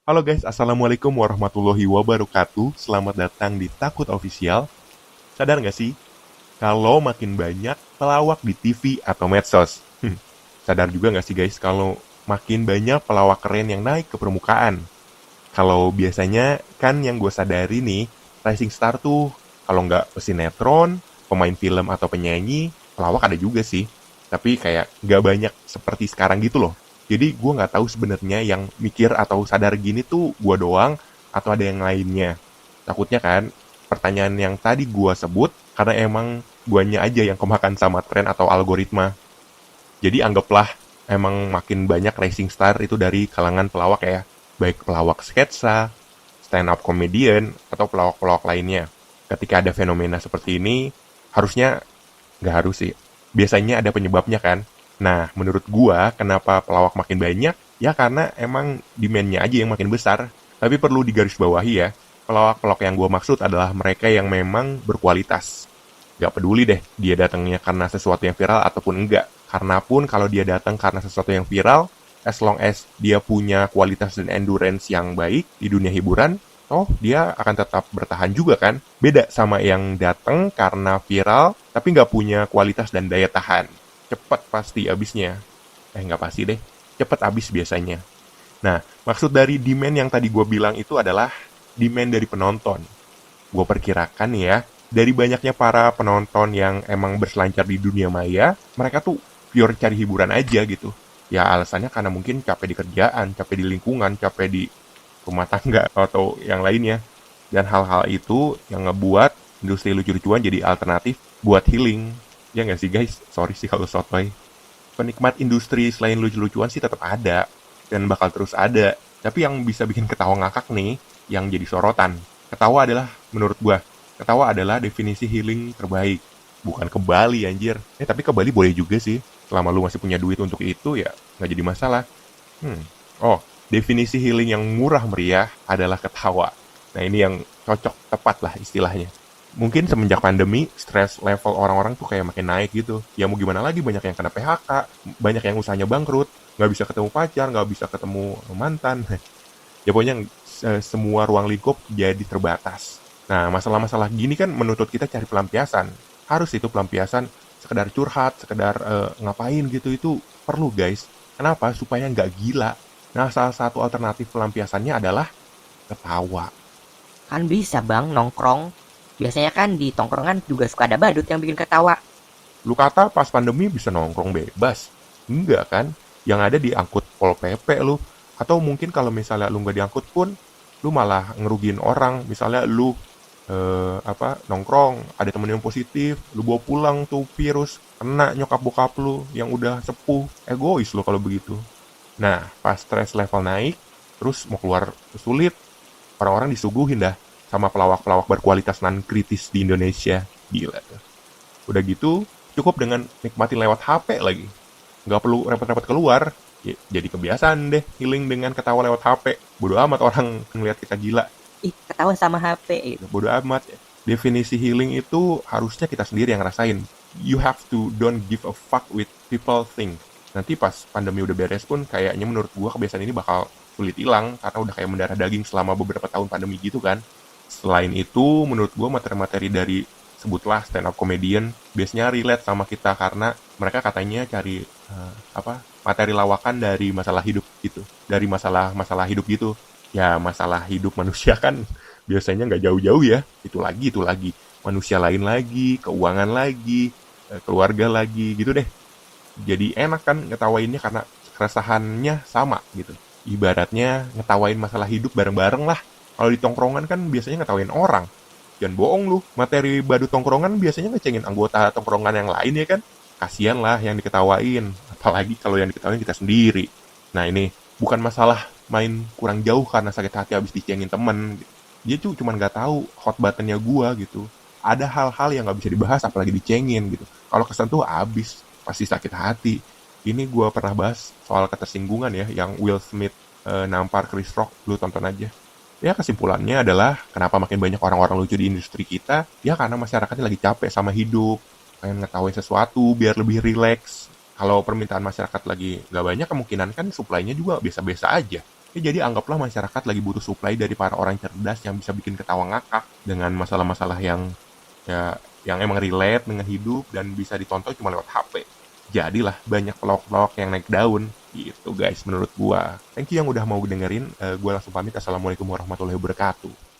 Halo guys, Assalamualaikum warahmatullahi wabarakatuh. Selamat datang di Takut Official. Sadar nggak sih, kalau makin banyak pelawak di TV atau medsos? Sadar juga nggak sih guys, kalau makin banyak pelawak keren yang naik ke permukaan? Kalau biasanya kan yang gue sadari nih, rising star tuh kalau nggak pesinetron, pemain film atau penyanyi, pelawak ada juga sih. Tapi kayak nggak banyak seperti sekarang gitu loh. Jadi gue nggak tahu sebenarnya yang mikir atau sadar gini tuh gue doang atau ada yang lainnya. Takutnya kan pertanyaan yang tadi gue sebut karena emang guanya aja yang kemakan sama tren atau algoritma. Jadi anggaplah emang makin banyak rising star itu dari kalangan pelawak ya. Baik pelawak sketsa, stand up comedian, atau pelawak-pelawak lainnya. Ketika ada fenomena seperti ini, harusnya nggak harus sih. Biasanya ada penyebabnya kan. Nah, menurut gua, kenapa pelawak makin banyak? Ya karena emang demand-nya aja yang makin besar. Tapi perlu digarisbawahi ya, pelawak-pelawak yang gua maksud adalah mereka yang memang berkualitas. Gak peduli deh dia datangnya karena sesuatu yang viral ataupun enggak. Karena pun kalau dia datang karena sesuatu yang viral, as long as dia punya kualitas dan endurance yang baik di dunia hiburan, dia akan tetap bertahan juga kan. Beda sama yang datang karena viral, tapi nggak punya kualitas dan daya tahan. Cepat pasti abisnya. Nggak pasti deh. Cepat abis biasanya. Nah, maksud dari demand yang tadi gue bilang itu adalah demand dari penonton. Gue perkirakan ya, dari banyaknya para penonton yang emang berselancar di dunia maya, mereka tuh pure cari hiburan aja gitu. Ya alasannya karena mungkin capek di kerjaan, capek di lingkungan, capek di rumah tangga atau yang lainnya. Dan hal-hal itu yang ngebuat industri lucu-lucuan jadi alternatif buat healing. Ya nggak sih guys? Sorry sih kalau sotoy. Penikmat industri selain lucu-lucuan sih tetap ada. Dan bakal terus ada. Tapi yang bisa bikin ketawa ngakak nih, yang jadi sorotan. Ketawa adalah, menurut gua, ketawa adalah definisi healing terbaik. Bukan ke Bali anjir. Tapi ke Bali boleh juga sih. Selama lu masih punya duit untuk itu ya nggak jadi masalah. Hmm. Oh, definisi healing yang murah meriah adalah ketawa. Nah ini yang cocok, tepat lah istilahnya. Mungkin semenjak pandemi, stress level orang-orang tuh kayak makin naik gitu. Ya mau gimana lagi, banyak yang kena PHK, banyak yang usahanya bangkrut, nggak bisa ketemu pacar, nggak bisa ketemu mantan. Ya pokoknya semua ruang lingkup jadi terbatas. Nah, masalah-masalah gini kan menuntut kita cari pelampiasan. Harus itu pelampiasan, sekedar curhat, sekedar ngapain gitu, itu perlu guys. Kenapa? Supaya nggak gila. Nah, salah satu alternatif pelampiasannya adalah ketawa. Kan bisa bang nongkrong. Biasanya kan di tongkrongan juga suka ada badut yang bikin ketawa. Lu kata pas pandemi bisa nongkrong bebas? Enggak kan? Yang ada diangkut Pol PP lu. Atau mungkin kalau misalnya lu nggak diangkut pun, lu malah ngerugiin orang. Misalnya lu nongkrong, ada temen yang positif, lu bawa pulang tuh virus, kena nyokap bokap lu yang udah sepuh. Egois lu kalau begitu. Nah, pas stress level naik, terus mau keluar sulit, orang-orang disuguhin dah sama pelawak-pelawak berkualitas non kritis di Indonesia. Gila tuh. Udah gitu, cukup dengan nikmatin lewat HP lagi. Nggak perlu repot-repot keluar. Ya, jadi kebiasaan deh healing dengan ketawa lewat HP. Bodo amat orang ngeliat kita gila. Ih, ketawa sama HP gitu. Bodo amat. Definisi healing itu harusnya kita sendiri yang rasain. You have to don't give a fuck with people think. Nanti pas pandemi udah beres pun kayaknya menurut gua kebiasaan ini bakal sulit hilang karena udah kayak mendarah daging selama beberapa tahun pandemi gitu kan. Selain itu, menurut gua materi-materi dari sebutlah stand up comedian biasanya relate sama kita karena mereka katanya cari materi lawakan dari masalah hidup gitu, dari masalah-masalah hidup gitu. Ya masalah hidup manusia kan biasanya nggak jauh-jauh ya, itu lagi manusia lain lagi, keuangan lagi, keluarga lagi gitu deh. Jadi enak kan ngetawainnya karena keresahannya sama gitu. Ibaratnya ngetawain masalah hidup bareng-bareng lah. Kalau di tongkrongan kan biasanya ngetawain orang. Jangan bohong lu, materi badut tongkrongan biasanya ngecengin anggota tongkrongan yang lain ya kan. Kasian lah yang diketawain, apalagi kalau yang diketawain kita sendiri. Nah ini bukan masalah main kurang jauh karena sakit hati habis dicengin temen. Dia tuh cuman nggak tahu hot buttonnya gua gitu. Ada hal-hal yang nggak bisa dibahas apalagi dicengin gitu. Kalau kesentuh abis, pasti sakit hati. Ini gua pernah bahas soal ketersinggungan ya, yang Will Smith nampar Chris Rock, lu tonton aja. Ya kesimpulannya adalah kenapa makin banyak orang-orang lucu di industri kita, ya karena masyarakatnya lagi capek sama hidup, pengen ngetawain sesuatu biar lebih rileks. Kalau permintaan masyarakat lagi nggak banyak, kemungkinan kan supply-nya juga biasa-biasa aja. Jadi anggaplah masyarakat lagi butuh supply dari para orang cerdas yang bisa bikin ketawa ngakak dengan masalah-masalah yang ya yang emang relate dengan hidup dan bisa ditonton cuma lewat HP. Jadilah banyak pelawak-pelawak yang naik daun gitu guys menurut gua. Thank you yang udah mau dengerin. Gua langsung pamit. Assalamualaikum warahmatullahi wabarakatuh.